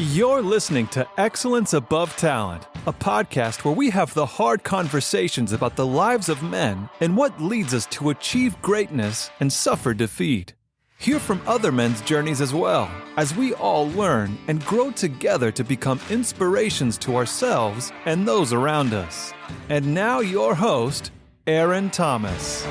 You're listening to Excellence Above Talent, a podcast where we have the hard conversations about the lives of men and what leads us to achieve greatness and suffer defeat. Hear from other men's journeys as well, as we all learn and grow together to become inspirations to ourselves and those around us. And now your host, Aaron Thomas.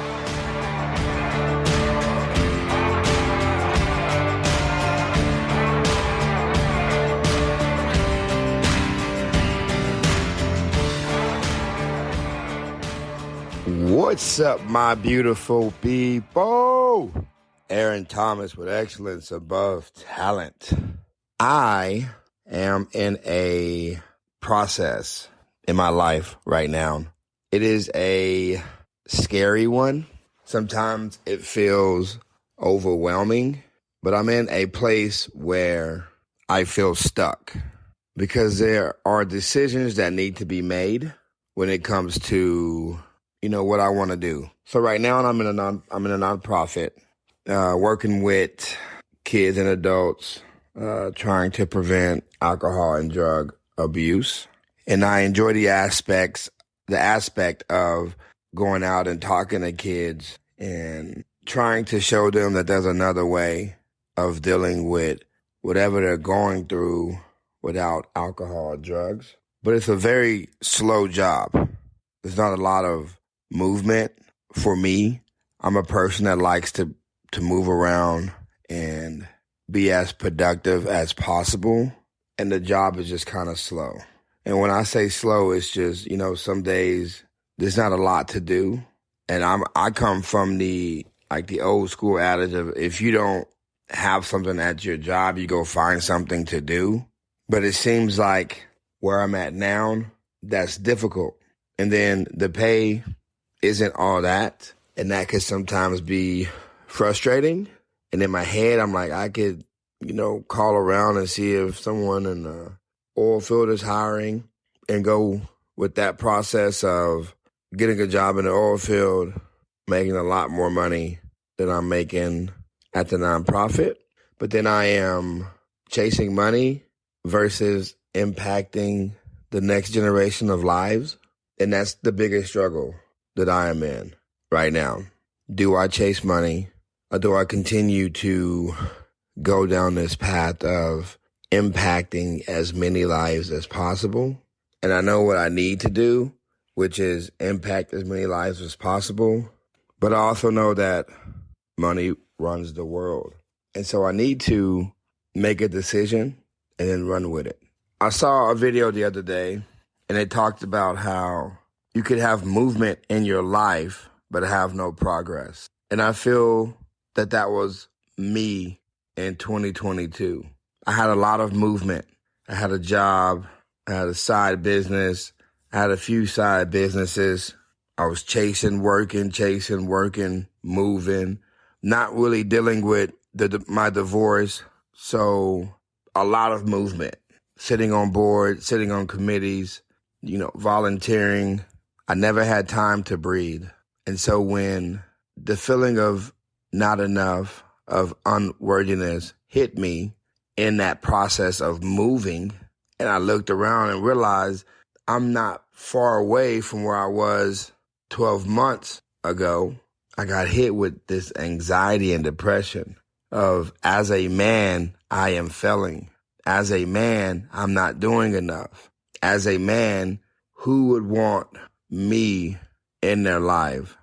What's up, my beautiful people? Aaron Thomas with Excellence Above Talent. I am in a process in my life right now. It is a scary one. Sometimes it feels overwhelming, but I'm in a place where I feel stuck because there are decisions that need to be made when it comes to what I want to do. So right now I'm in a nonprofit, working with kids and adults, trying to prevent alcohol and drug abuse. And I enjoy the aspect of going out and talking to kids and trying to show them that there's another way of dealing with whatever they're going through without alcohol or drugs. But it's a very slow job. There's not a lot of movement for me. I'm a person that likes to move around and be as productive as possible. And the job is just kind of slow. And when I say slow, it's just, some days there's not a lot to do. And I come from the old school adage of if you don't have something at your job, you go find something to do. But it seems like where I'm at now, that's difficult. And then the pay isn't all that, and that could sometimes be frustrating. And in my head, I'm like, I could, call around and see if someone in the oil field is hiring and go with that process of getting a job in the oil field, making a lot more money than I'm making at the nonprofit. But then I am chasing money versus impacting the next generation of lives. And that's the biggest struggle that I am in right now. Do I chase money, or do I continue to go down this path of impacting as many lives as possible? And I know what I need to do, which is impact as many lives as possible. But I also know that money runs the world. And so I need to make a decision and then run with it. I saw a video the other day, and it talked about how you could have movement in your life, but have no progress. And I feel that was me in 2022. I had a lot of movement. I had a job. I had a side business. I had a few side businesses. I was chasing, working, moving, not really dealing with my divorce. So a lot of movement, sitting on boards, sitting on committees, volunteering. I never had time to breathe. And so when the feeling of not enough, of unworthiness hit me in that process of moving, and I looked around and realized I'm not far away from where I was 12 months ago, I got hit with this anxiety and depression of, as a man, I am failing. As a man, I'm not doing enough. As a man, who would want me in their life?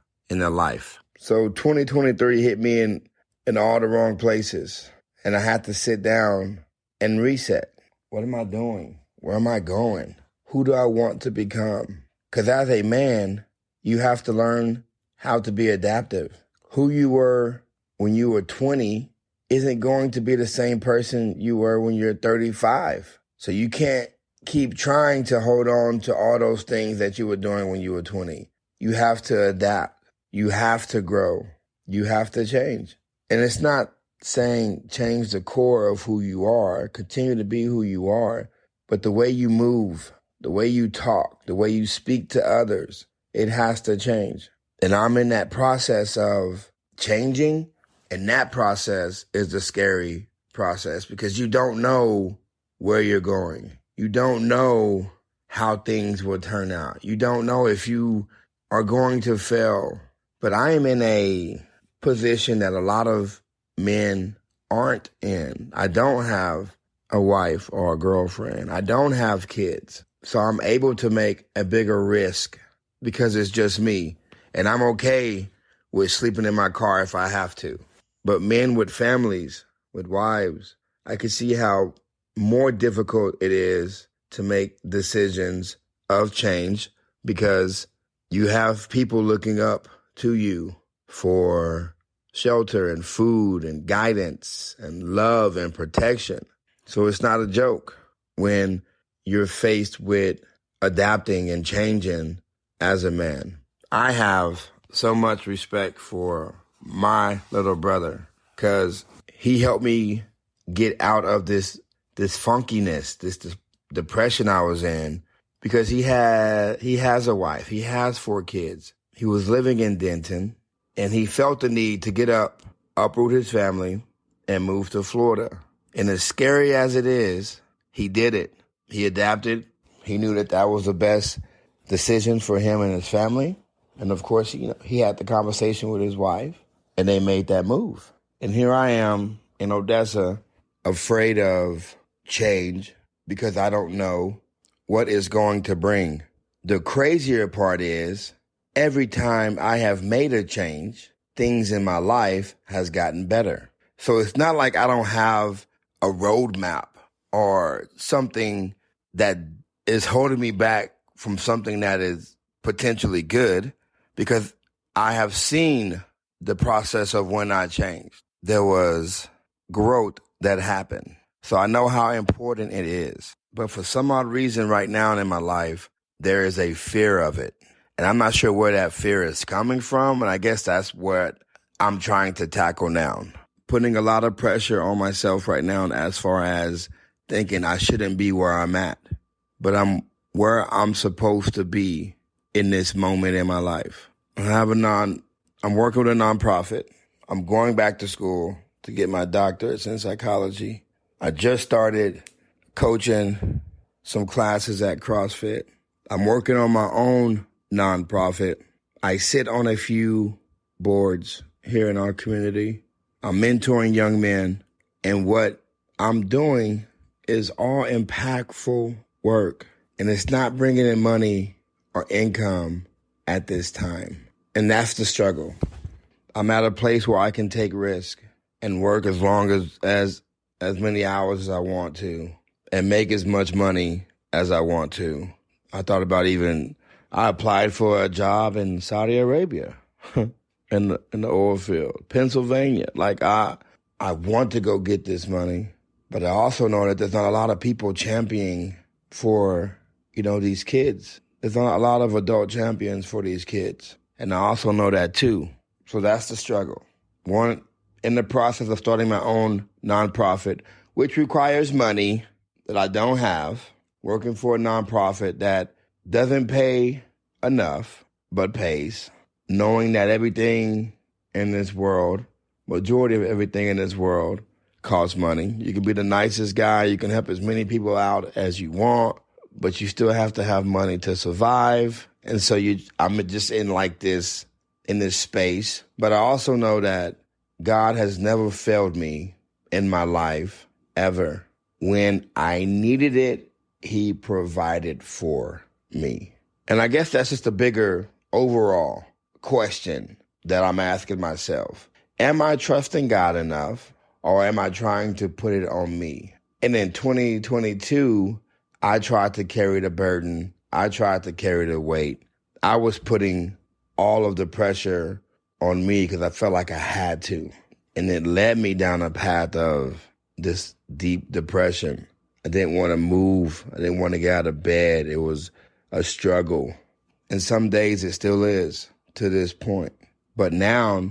So 2023 hit me in all the wrong places. And I had to sit down and reset. What am I doing? Where am I going? Who do I want to become? Because as a man, you have to learn how to be adaptive. Who you were when you were 20 isn't going to be the same person you were when you're 35. So you can't keep trying to hold on to all those things that you were doing when you were 20. You have to adapt. You have to grow. You have to change. And it's not saying change the core of who you are, continue to be who you are, but the way you move, the way you talk, the way you speak to others, it has to change. And I'm in that process of changing, and that process is the scary process because you don't know where you're going. You don't know how things will turn out. You don't know if you are going to fail. But I am in a position that a lot of men aren't in. I don't have a wife or a girlfriend. I don't have kids. So I'm able to make a bigger risk because it's just me. And I'm okay with sleeping in my car if I have to. But men with families, with wives, I can see how more difficult it is to make decisions of change because you have people looking up to you for shelter and food and guidance and love and protection. So it's not a joke when you're faced with adapting and changing as a man. I have so much respect for my little brother because he helped me get out of this funkiness, this depression I was in, because he has a wife. He has 4 kids. He was living in Denton, and he felt the need to get up, uproot his family, and move to Florida. And as scary as it is, he did it. He adapted. He knew that was the best decision for him and his family. And of course, he had the conversation with his wife, and they made that move. And here I am in Odessa, afraid of change because I don't know what is going to bring. The crazier part is every time I have made a change, things in my life has gotten better. So it's not like I don't have a roadmap or something that is holding me back from something that is potentially good, because I have seen the process of when I changed. There was growth that happened. So I know how important it is. But for some odd reason right now in my life, there is a fear of it. And I'm not sure where that fear is coming from. And I guess that's what I'm trying to tackle now. Putting a lot of pressure on myself right now as far as thinking I shouldn't be where I'm at. But I'm where I'm supposed to be in this moment in my life. I'm working with a nonprofit. I'm going back to school to get my doctorates in psychology. I just started coaching some classes at CrossFit. I'm working on my own nonprofit. I sit on a few boards here in our community. I'm mentoring young men. And what I'm doing is all impactful work. And it's not bringing in money or income at this time. And that's the struggle. I'm at a place where I can take risk and work as long as many hours as I want to and make as much money as I want to. I thought about I applied for a job in Saudi Arabia in the oil field, Pennsylvania. Like I want to go get this money, but I also know that there's not a lot of people championing for, these kids. There's not a lot of adult champions for these kids. And I also know that too. So that's the struggle. One, in the process of starting my own nonprofit, which requires money that I don't have, working for a nonprofit that doesn't pay enough, but pays, knowing that everything in this world, majority of everything in this world costs money. You can be the nicest guy, you can help as many people out as you want, but you still have to have money to survive. And so I'm just in this space. But I also know that God has never failed me in my life, ever. When I needed it, he provided for me. And I guess that's just a bigger overall question that I'm asking myself. Am I trusting God enough, or am I trying to put it on me? And in 2022, I tried to carry the burden. I tried to carry the weight. I was putting all of the pressure on me because I felt like I had to. And it led me down a path of this deep depression. I didn't want to move. I didn't want to get out of bed. It was a struggle. And some days it still is to this point. But now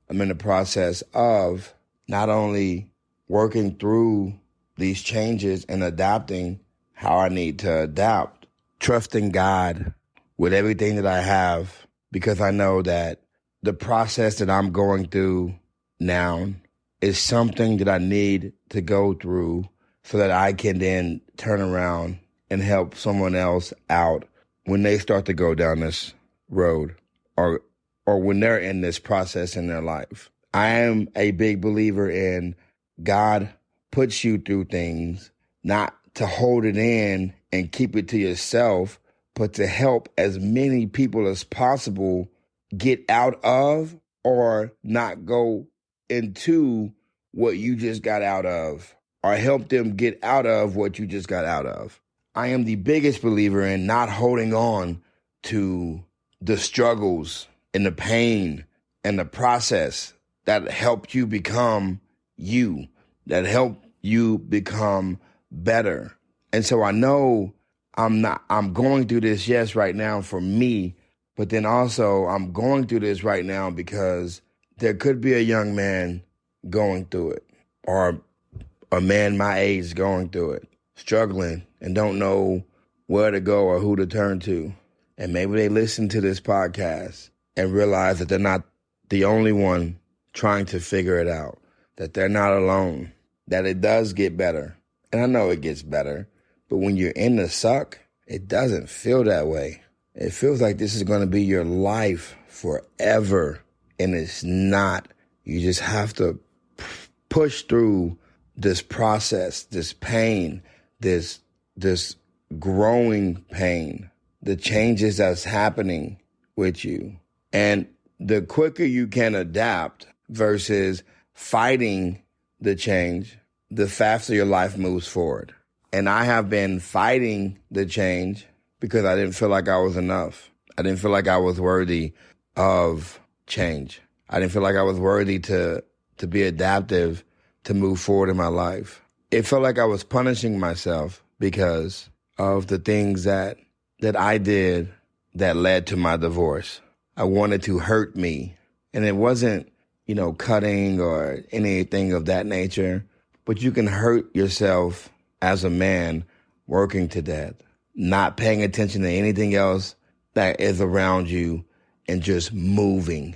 I'm in the process of not only working through these changes and adapting how I need to adapt, trusting God with everything that I have, because I know that the process that I'm going through now is something that I need to go through so that I can then turn around and help someone else out when they start to go down this road or when they're in this process in their life. I am a big believer in God puts you through things not to hold it in and keep it to yourself, but to help as many people as possible get out of or not go into what you just got out of, or help them get out of what you just got out of. I am the biggest believer in not holding on to the struggles and the pain and the process that helped you become you, that helped you become better. And so I know I'm going through this, yes, right now for me, but then also I'm going through this right now because there could be a young man going through it, or a man my age going through it, struggling and don't know where to go or who to turn to. And maybe they listen to this podcast and realize that they're not the only one trying to figure it out, that they're not alone, that it does get better. And I know it gets better, but when you're in the suck, it doesn't feel that way. It feels like this is going to be your life forever, and it's not. You just have to push through this process, this pain, this growing pain, the changes that's happening with you. And the quicker you can adapt versus fighting the change, the faster your life moves forward. And I have been fighting the change because I didn't feel like I was enough. I didn't feel like I was worthy of change. I didn't feel like I was worthy to be adaptive, to move forward in my life. It felt like I was punishing myself because of the things that I did that led to my divorce. I wanted to hurt me. And it wasn't, cutting or anything of that nature, but you can hurt yourself as a man working to death, not paying attention to anything else that is around you and just moving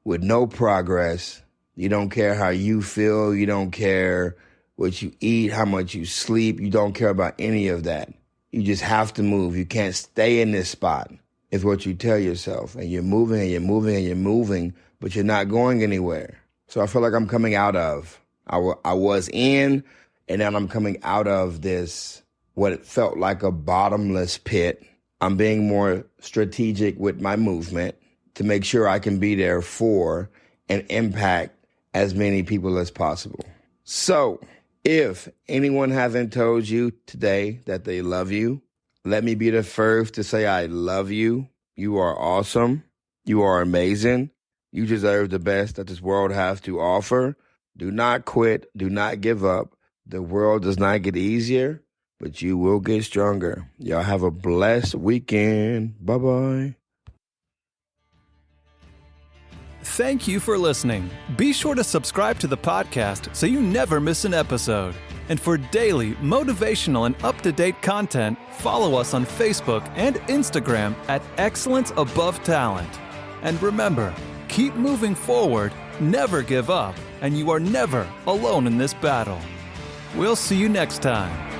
with no progress. You don't care how you feel. You don't care what you eat, how much you sleep. You don't care about any of that. You just have to move. You can't stay in this spot, is what you tell yourself. And you're moving and you're moving and you're moving, but you're not going anywhere. So I feel like I'm coming out of, I was in, and then I'm coming out of this, what it felt like a bottomless pit. I'm being more strategic with my movement to make sure I can be there for and impact as many people as possible. So if anyone hasn't told you today that they love you, let me be the first to say I love you. You are awesome. You are amazing. You deserve the best that this world has to offer. Do not quit. Do not give up. The world does not get easier, but you will get stronger. Y'all have a blessed weekend. Bye-bye. Thank you for listening. Be sure to subscribe to the podcast so you never miss an episode. And for daily motivational and up-to-date content, follow us on Facebook and Instagram at Excellence Above Talent. And remember, keep moving forward, never give up, and you are never alone in this battle. We'll see you next time.